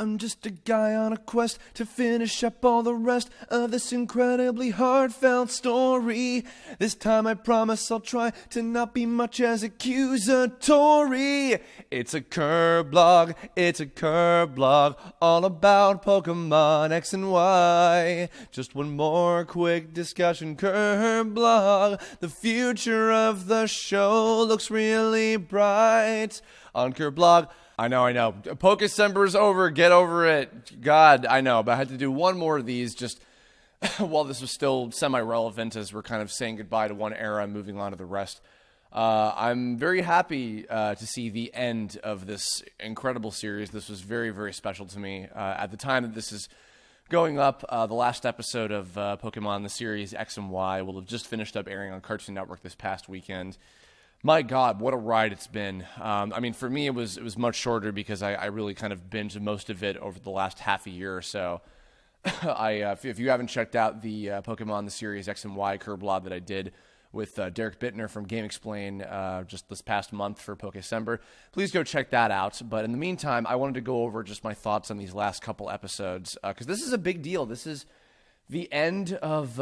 I'm just a guy on a quest to finish up all the rest of this incredibly heartfelt story. This time I promise I'll try to not be much as accusatory. It's a Kirblog, all about Pokemon X and Y. Just one more quick discussion, Kirblog. The future of the show looks really bright on Kirblog. I know. Pokecember's over. Get over it. God, I know. But I had to do one more of these just while this was still semi-relevant as we're kind of saying goodbye to one era and moving on to the rest. I'm very happy to see the end of this incredible series. This was very, very special to me. At the time that this is going up, the last episode of Pokemon, the series X and Y, will have just finished up airing on Cartoon Network this past weekend. My God, what a ride it's been. I mean, for me, it was much shorter because I really kind of binged most of it over the last half a year or so. If you haven't checked out the Pokemon, the series X and Y Kirblog that I did with Derek Bittner from Game Explain just this past month for Pokecember, please go check that out. But in the meantime, I wanted to go over just my thoughts on these last couple episodes because this is a big deal. This is the end of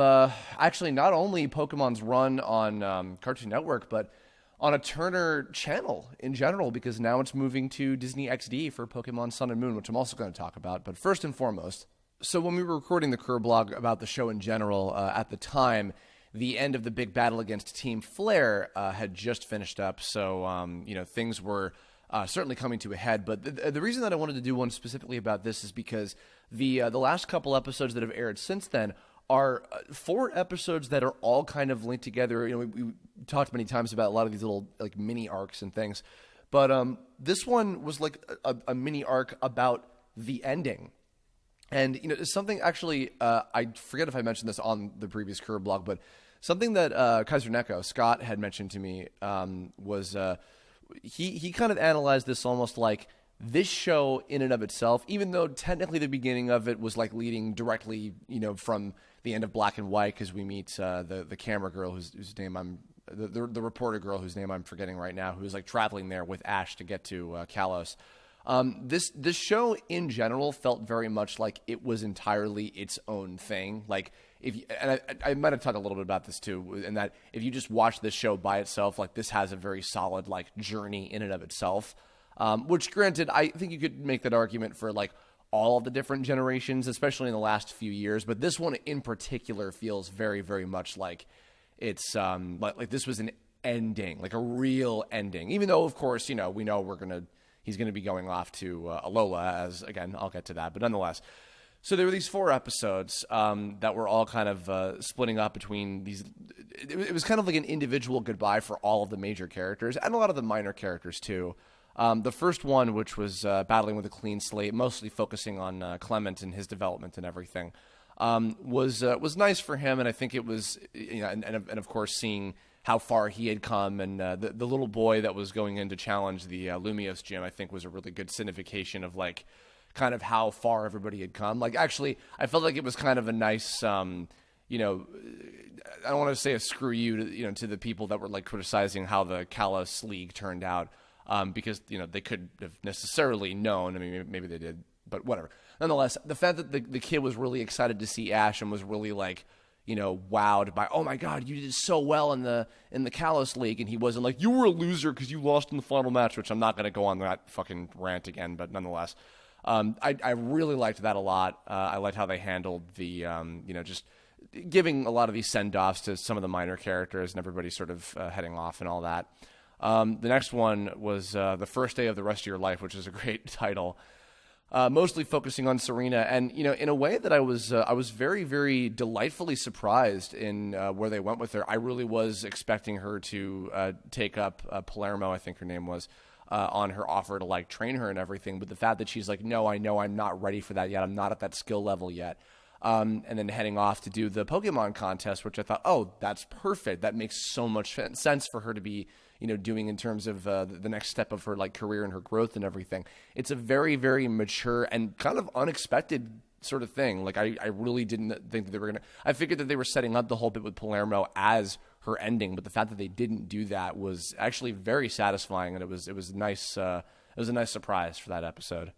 actually not only Pokemon's run on Cartoon Network, but on a Turner channel in general, because now it's moving to Disney XD for Pokemon Sun and Moon, which I'm also going to talk about. But first and foremost, so when we were recording the Kirblog about the show in general, at the time, the end of the big battle against Team Flare had just finished up. So, things were certainly coming to a head. But the reason that I wanted to do one specifically about this is because the last couple episodes that have aired since then are 4 episodes that are all kind of linked together. We talked many times about a lot of these little like mini arcs and things, but this one was like a mini arc about the ending. And it's something actually I forget if I mentioned this on the previous Kirblog, but something that Kaiser Neko Scott had mentioned to me was he kind of analyzed this almost like this show in and of itself, even though technically the beginning of it was like leading directly, from the end of Black and White, because we meet the camera girl whose name the reporter girl whose name I'm forgetting right now, who's like traveling there with Ash to get to Kalos. This show in general felt very much like it was entirely its own thing. Like I might have talked a little bit about this too, in that if you just watch this show by itself, like this has a very solid like journey in and of itself. Which, granted, I think you could make that argument for like all of the different generations, especially in the last few years. But this one in particular feels very, very much like it's like this was an ending, like a real ending. Even though, of course, we know he's gonna be going off to Alola, as again I'll get to that. But nonetheless, so there were these 4 episodes that were all kind of splitting up between these. It was kind of like an individual goodbye for all of the major characters and a lot of the minor characters too. The first one, which was battling with a clean slate, mostly focusing on Clement and his development and everything, was nice for him, and I think it was, and of course seeing how far he had come, and the little boy that was going in to challenge the Lumiose gym, I think was a really good signification of like kind of how far everybody had come. Like actually, I felt like it was kind of a nice, I don't want to say a screw you to the people that were like criticizing how the Kalos League turned out. Because, they could have necessarily known. I mean, maybe they did, but whatever. Nonetheless, the fact that the kid was really excited to see Ash and was really like, wowed by, oh my God, you did so well in the Kalos League. And he wasn't like, you were a loser because you lost in the final match, which I'm not going to go on that fucking rant again. But nonetheless, I really liked that a lot. I liked how they handled the, just giving a lot of these send-offs to some of the minor characters and everybody sort of heading off and all that. The next one was The First Day of the Rest of Your Life, which is a great title, mostly focusing on Serena. And, in a way that I was very, very delightfully surprised in where they went with her. I really was expecting her to take up Palermo, I think her name was, on her offer to, like, train her and everything. But the fact that she's like, no, I know I'm not ready for that yet. I'm not at that skill level yet. And then heading off to do the Pokemon contest, which I thought, oh, that's perfect. That makes so much sense for her to be doing in terms of the next step of her like career and her growth and everything. It's a very, very mature and kind of unexpected sort of thing. Like I really didn't think that they were gonna. I figured that they were setting up the whole bit with Palermo as her ending, but the fact that they didn't do that was actually very satisfying, and it was nice. It was a nice surprise for that episode.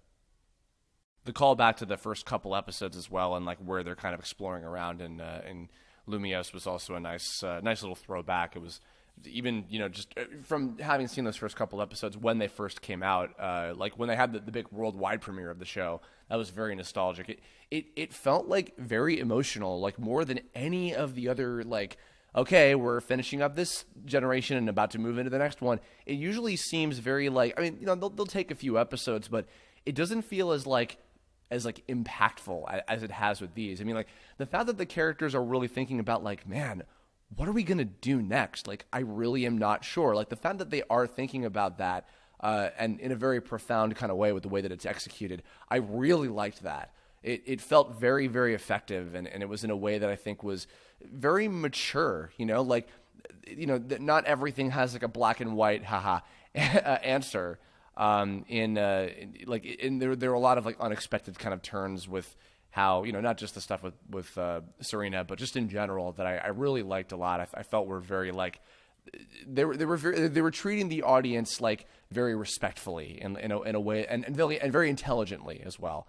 the callback to the first couple episodes as well, and like where they're kind of exploring around in Lumios was also a nice little throwback. It was even, just from having seen those first couple episodes when they first came out, like when they had the big worldwide premiere of the show, that was very nostalgic. It felt like very emotional, like more than any of the other, like, okay, we're finishing up this generation and about to move into the next one. It usually seems very like, I mean, they'll take a few episodes, but it doesn't feel as impactful as it has with these. I mean, like, the fact that the characters are really thinking about, like, man, what are we going to do next? Like, I really am not sure. Like, the fact that they are thinking about that, and in a very profound kind of way with the way that it's executed, I really liked that. It felt very, very effective, and it was in a way that I think was very mature, like, not everything has like a black and white, answer. There were a lot of like unexpected kind of turns with how, not just the stuff with Serena, but just in general that I really liked a lot. I felt were very like, they were treating the audience like very respectfully in a way and very intelligently as well.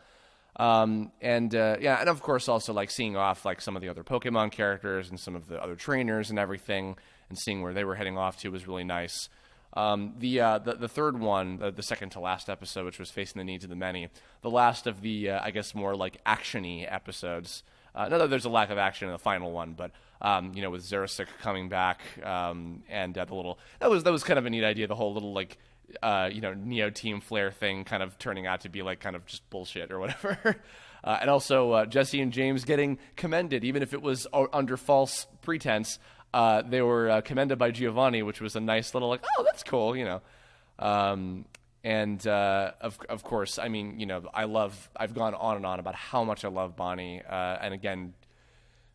And of course also like seeing off like some of the other Pokemon characters and some of the other trainers and everything, and seeing where they were heading off to was really nice. The third one, the second to last episode, which was Facing the Needs of the Many, the last of the I guess more like action-y episodes. Not that there's a lack of action in the final one, but with Zerasik coming back, and the little that was kind of a neat idea. The whole little like Neo Team Flare thing kind of turning out to be like kind of just bullshit or whatever. And also Jesse and James getting commended, even if it was under false pretense. They were commended by Giovanni, which was a nice little like, oh, that's cool, of course, I mean, I've gone on and on about how much I love Bonnie, and again,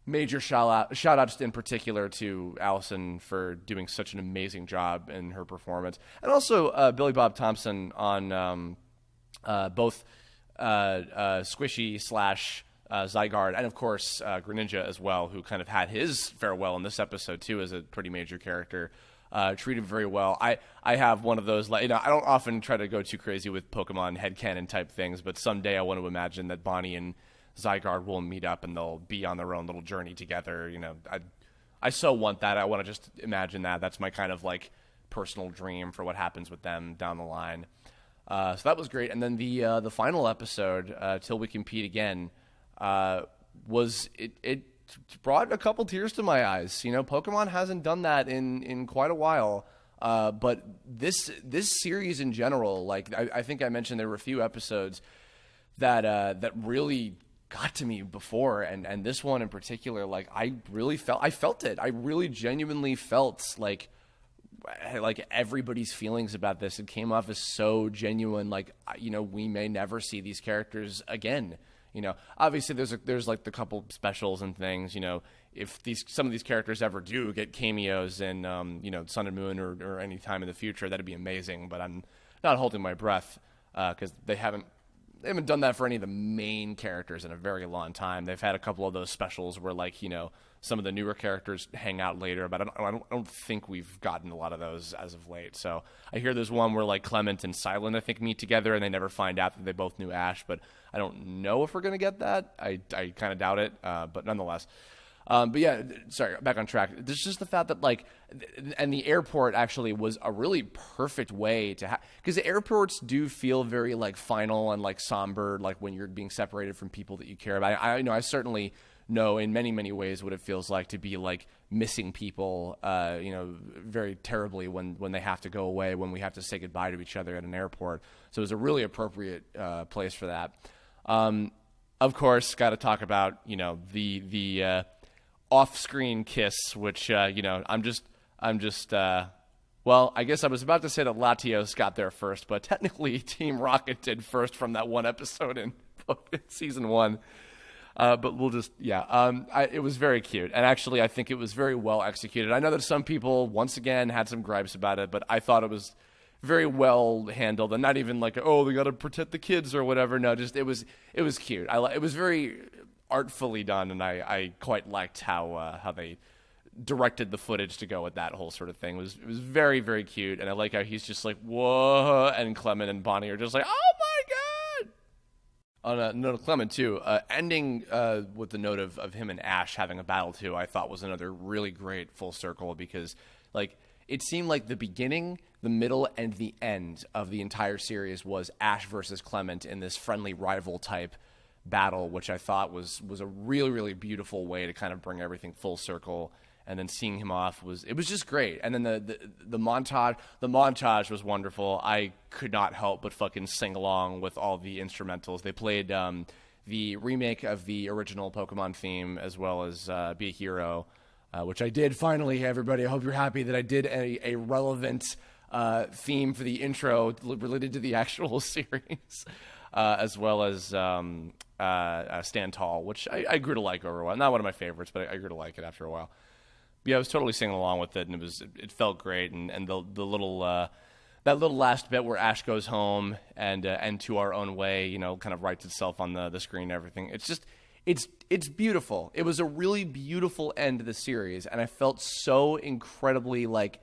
major shout outs in particular to Allison for doing such an amazing job in her performance, and also Billy Bob Thompson on both Squishy / Zygarde, and of course Greninja as well, who kind of had his farewell in this episode too as a pretty major character, treated very well. I have one of those, I don't often try to go too crazy with Pokemon headcanon type things, but someday I want to imagine that Bonnie and Zygarde will meet up and they'll be on their own little journey together. I so want that. I want to just imagine that. That's my kind of like personal dream for what happens with them down the line. So that was great. And then the final episode, Till We Compete Again, was it brought a couple tears to my eyes. Pokemon hasn't done that in quite a while, but this series in general, like I think I mentioned, there were a few episodes that really got to me before, and this one in particular, like I felt it. I really genuinely felt like everybody's feelings about this. It came off as so genuine, like, we may never see these characters again. Obviously there's like the couple specials and things, if some of these characters ever do get cameos in, Sun and Moon or any time in the future, that'd be amazing. But I'm not holding my breath, because they haven't done that for any of the main characters in a very long time. They've had a couple of those specials where, like, some of the newer characters hang out later, but I don't think we've gotten a lot of those as of late. So I hear there's one where like Clement and Silent, I think, meet together and they never find out that they both knew Ash, but I don't know if we're going to get that. I kind of doubt it, but nonetheless. But yeah, sorry, back on track. There's just the fact that, like, and the airport actually was a really perfect way to because the airports do feel very like final and like somber, like when you're being separated from people that you care about. I certainly know in many, many ways what it feels like to be like missing people, very terribly when they have to go away, when we have to say goodbye to each other at an airport. So it was a really appropriate place for that. Of course, got to talk about, the off-screen kiss, which, I'm just, well, I guess I was about to say that Latios got there first, but technically Team Rocket did first from that one episode in season 1. But we'll just, it was very cute. And actually, I think it was very well executed. I know that some people, once again, had some gripes about it, but I thought it was very well handled, and not even like, oh, they got to protect the kids or whatever. No, just it was cute. It was very artfully done, and I quite liked how they directed the footage to go with that whole sort of thing. It was very, very cute, and I like how he's just like, whoa, and Clement and Bonnie are just like, oh my god. On a note of Clement, too, ending with the note of him and Ash having a battle, too, I thought was another really great full circle because, like, it seemed like the beginning, the middle, and the end of the entire series was Ash versus Clement in this friendly rival type battle, which I thought was a really, really beautiful way to kind of bring everything full circle. And then seeing him off was just great. And then the montage was wonderful. I could not help but fucking sing along with all the instrumentals. They played the remake of the original Pokemon theme as well as Be a Hero, which I did finally. Everybody, I hope you're happy that I did a relevant theme for the intro related to the actual series, as well as Stand Tall, which I grew to like over a while. Not one of my favorites, but I grew to like it after a while. Yeah, I was totally singing along with it, and it felt great. And the little that little last bit where Ash goes home and to our own way, you know, kind of writes itself on the screen and everything. It's beautiful. It was a really beautiful end to the series, and I felt so incredibly like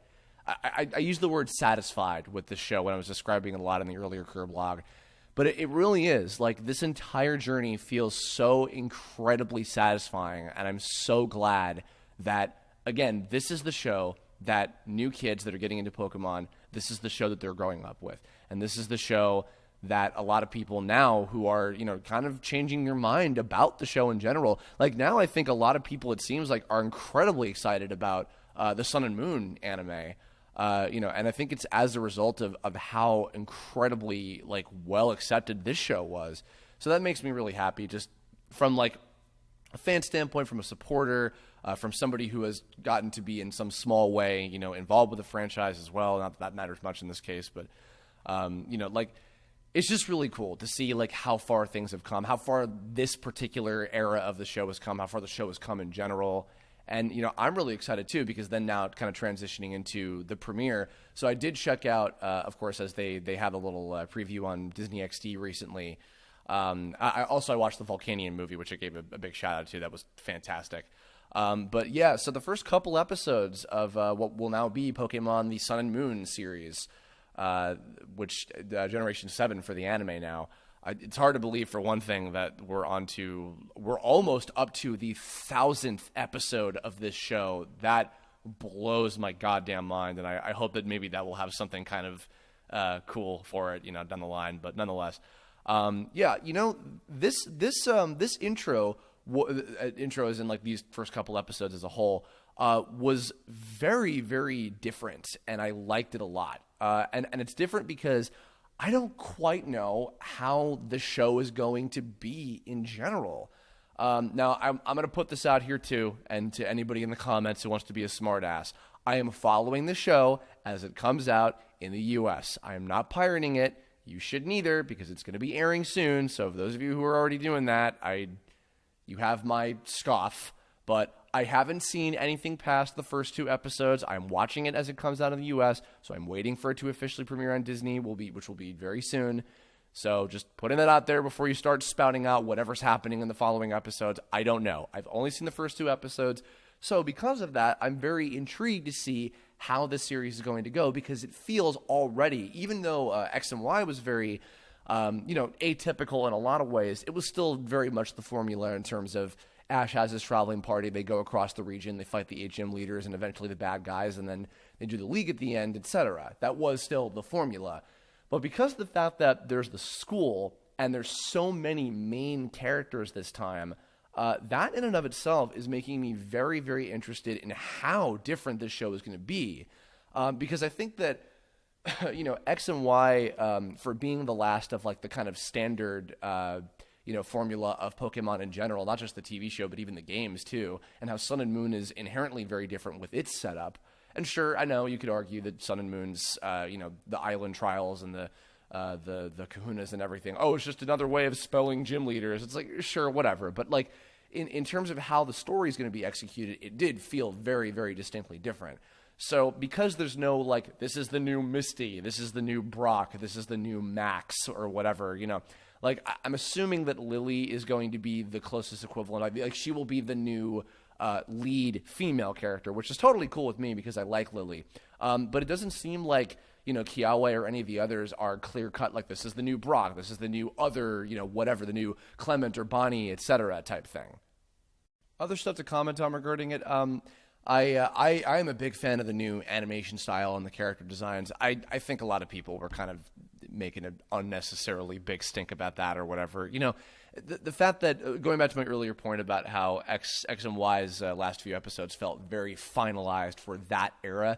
I used the word satisfied with the show when I was describing it a lot in the earlier Kirblog. But it really is. Like, this entire journey feels so incredibly satisfying, and I'm so glad that, again, this is the show that new kids that are getting into Pokemon, this is the show that they're growing up with. And this is the show that a lot of people now who are, you know, kind of changing their mind about the show in general. Like, now I think a lot of people, it seems like, are incredibly excited about the Sun and Moon anime. You know, and I think it's as a result of how incredibly, like, well accepted this show was. So that makes me really happy, just from, like, a fan standpoint, from a supporter, from somebody who has gotten to be in some small way, you know, involved with the franchise as well. Not that that matters much in this case, but, you know, like, it's just really cool to see, like, how far things have come, how far this particular era of the show has come, how far the show has come in general. And, you know, I'm really excited, too, because then now kind of transitioning into the premiere. So I did check out, of course, as they had a little preview on Disney XD recently. I watched the Volcanion movie, which I gave a big shout out to. That was fantastic. But yeah, so the first couple episodes of what will now be Pokemon the Sun and Moon series, which Generation 7 for the anime now. It's hard to believe, for one thing, that we're almost up to the 1,000th episode of this show. That blows my goddamn mind, and I hope that maybe that will have something kind of cool for it, you know, down the line. But nonetheless, yeah, you know, this intro is in, like, these first couple episodes as a whole, was very, very different, and I liked it a lot. And it's different because I don't quite know how the show is going to be in general. Now, I'm going to put this out here, too, and to anybody in the comments who wants to be a smartass. I am following the show as it comes out in the U.S. I am not pirating it. You shouldn't either, because it's going to be airing soon. So for those of you who are already doing that, you have my scoff. But I haven't seen anything past the first 2 episodes. I'm watching it as it comes out in the U.S., so I'm waiting for it to officially premiere on Disney, which will be very soon. So just putting that out there before you start spouting out whatever's happening in the following episodes. I don't know. I've only seen the first 2 episodes. So because of that, I'm very intrigued to see how this series is going to go, because it feels already, even though X and Y was very, you know, atypical in a lot of ways, it was still very much the formula in terms of Ash has his traveling party, they go across the region, they fight the HM leaders and eventually the bad guys, and then they do the league at the end, etc. That was still the formula. But because of the fact that there's the school and there's so many main characters this time, that in and of itself is making me very, very interested in how different this show is going to be. Because I think that, you know, X and Y, for being the last of, like, the kind of standard you know, formula of Pokemon in general, not just the TV show, but even the games too, and how Sun and Moon is inherently very different with its setup. And sure, I know you could argue that Sun and Moon's, you know, the island trials and the kahunas and everything, oh, it's just another way of spelling gym leaders. It's like, sure, whatever. But, like, in terms of how the story is going to be executed, it did feel very, very distinctly different. So because there's no, like, this is the new Misty, this is the new Brock, this is the new Max, or whatever, you know, like, I'm assuming that Lily is going to be the closest equivalent. Like, she will be the new lead female character, which is totally cool with me because I like Lily. But it doesn't seem like, Kiawe or any of the others are clear cut, like this is the new Brock, this is the new other, whatever, the new Clement or Bonnie, etc. type thing. Other stuff to comment on regarding it. I am a big fan of the new animation style and the character designs. I think a lot of people were kind of making an unnecessarily big stink about that or whatever. The fact that, going back to my earlier point about how X and Y's last few episodes felt very finalized for that era.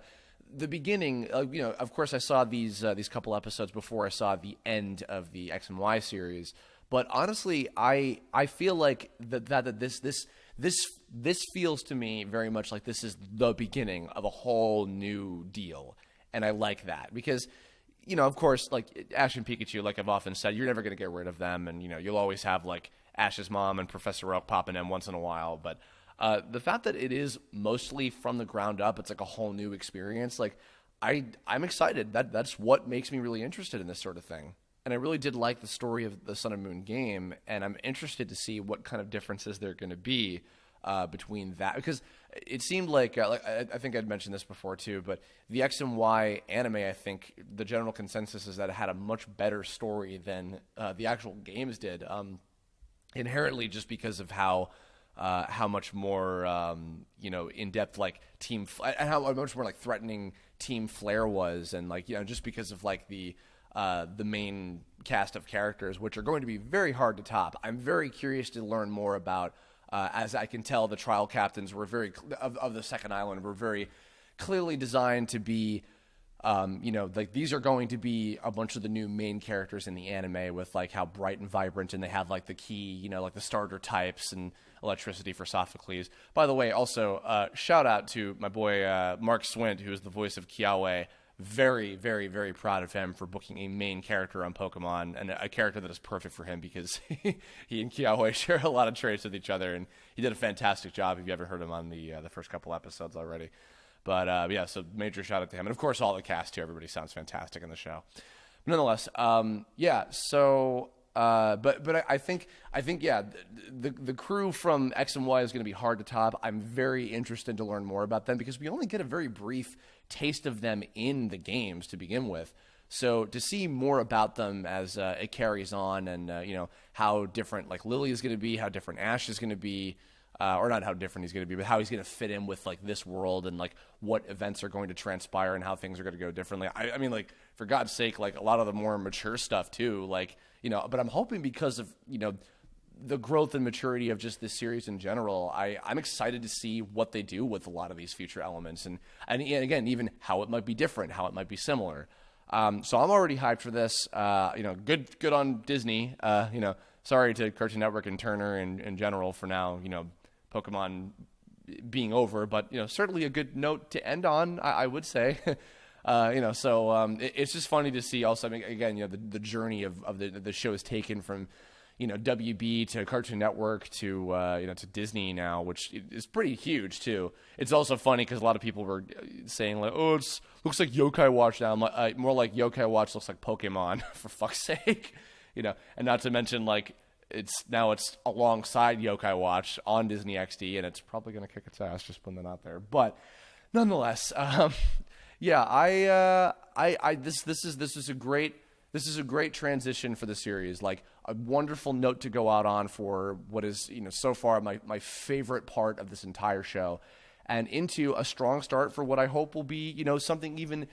The beginning, of course, I saw these couple episodes before I saw the end of the X and Y series. But honestly, I feel like that this feels to me very much like this is the beginning of a whole new deal, and I like that because, of course, like Ash and Pikachu, like I've often said, you're never going to get rid of them, and you'll always have like Ash's mom and Professor Oak popping in once in a while, but. The fact that it is mostly from the ground up, it's like a whole new experience. Like, I'm excited. That's what makes me really interested in this sort of thing. And I really did like the story of the Sun and Moon game, and I'm interested to see what kind of differences there are going to be between that. Because it seemed like I think I'd mentioned this before too, but the X and Y anime, I think the general consensus is that it had a much better story than the actual games did, inherently just because of how much more, in depth, like and how much more like threatening Team Flare was, and like just because of like the main cast of characters, which are going to be very hard to top. I'm very curious to learn more about. As I can tell, the trial captains were of the second island were very clearly designed to be. Like these are going to be a bunch of the new main characters in the anime with like how bright and vibrant, and they have like the key, like the starter types and electricity for Sophocles. By the way, also shout out to my boy Mark Swint, who is the voice of Kiawe. Very, very, very proud of him for booking a main character on Pokemon, and a character that is perfect for him because he and Kiawe share a lot of traits with each other, and he did a fantastic job. If you haven't heard him on the first couple episodes already. But yeah, so major shout out to him, and of course all the cast too. Everybody sounds fantastic in the show. But nonetheless, yeah. So, but I think yeah, the crew from X and Y is going to be hard to top. I'm very interested to learn more about them because we only get a very brief taste of them in the games to begin with. So to see more about them as it carries on, and how different like Lily is going to be, how different Ash is going to be. Or not how different he's going to be, but how he's going to fit in with like this world, and like what events are going to transpire and how things are going to go differently. I mean, like for God's sake, like a lot of the more mature stuff too, like, but I'm hoping because of, the growth and maturity of just this series in general, I'm excited to see what they do with a lot of these future elements. And again, even how it might be different, how it might be similar. So I'm already hyped for this, good on Disney, sorry to Cartoon Network and Turner in general for now, Pokemon being over, but certainly a good note to end on, I would say. So it's just funny to see. Also, I mean, again, the journey of the show is taken from WB to Cartoon Network to to Disney now, which is pretty huge too. It's also funny because a lot of people were saying like, oh, it looks like Yokai Watch now. I'm like, more like Yokai Watch looks like Pokemon for fuck's sake, and not to mention like. It's alongside Yokai Watch on Disney XD, and it's probably going to kick its ass, just putting that out there. But nonetheless, yeah, this is a great transition for the series. Like a wonderful note to go out on for what is so far my favorite part of this entire show, and into a strong start for what I hope will be something even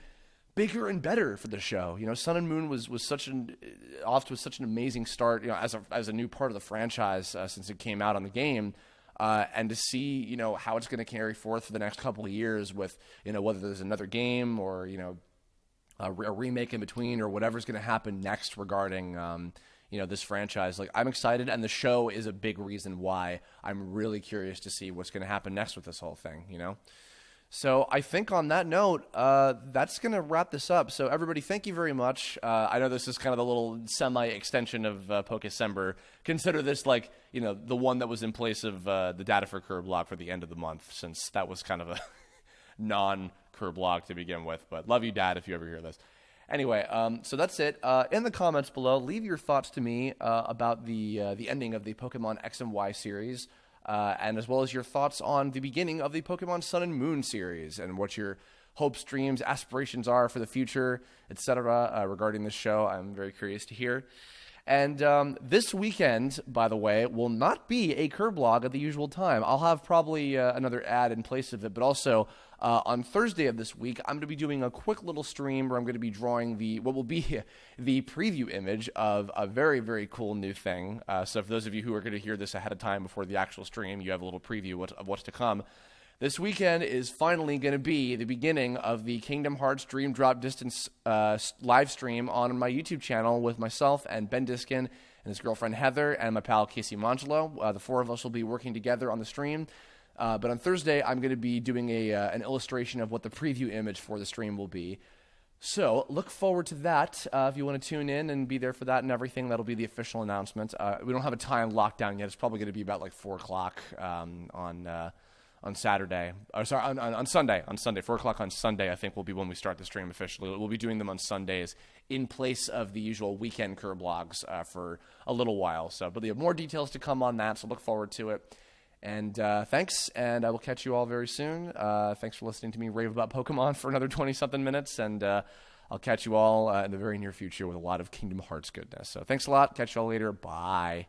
bigger and better for the show. Sun and Moon was off to such an amazing start, as a new part of the franchise since it came out on the game, and to see how it's going to carry forth for the next couple of years with whether there's another game or a remake in between or whatever's going to happen next regarding this franchise. Like I'm excited, and the show is a big reason why I'm really curious to see what's going to happen next with this whole thing. So I think on that note, that's going to wrap this up. So everybody, thank you very much. I know this is kind of the little semi-extension of Pokecember. Consider this like, the one that was in place of the data for Kirblog for the end of the month, since that was kind of a non-Kirblog to begin with. But love you, Dad, if you ever hear this. Anyway, so that's it. In the comments below, leave your thoughts to me about the ending of the Pokemon X and Y series. And as well as your thoughts on the beginning of the Pokemon Sun and Moon series, and what your hopes, dreams, aspirations are for the future, etc. Regarding this show. I'm very curious to hear. And this weekend, by the way, will not be a Kirblog at the usual time. I'll have probably another ad in place of it, but also on Thursday of this week, I'm going to be doing a quick little stream where I'm going to be drawing what will be the preview image of a very, very cool new thing. So for those of you who are going to hear this ahead of time before the actual stream, you have a little preview of what's to come. This weekend is finally going to be the beginning of the Kingdom Hearts Dream Drop Distance live stream on my YouTube channel with myself and Ben Diskin and his girlfriend Heather and my pal Casey Mangelo. The four of us will be working together on the stream. But on Thursday, I'm going to be doing an illustration of what the preview image for the stream will be. So look forward to that. If you want to tune in and be there for that and everything, that'll be the official announcement. We don't have a time locked down yet. It's probably going to be about like 4 o'clock on Saturday. On Sunday. On Sunday, 4 o'clock on Sunday, I think will be when we start the stream officially. We'll be doing them on Sundays in place of the usual weekend Kirblogs for a little while. But we have more details to come on that, so look forward to it. And thanks, and I will catch you all very soon. Thanks for listening to me rave about Pokemon for another 20-something minutes, and I'll catch you all in the very near future with a lot of Kingdom Hearts goodness. So thanks a lot. Catch you all later. Bye.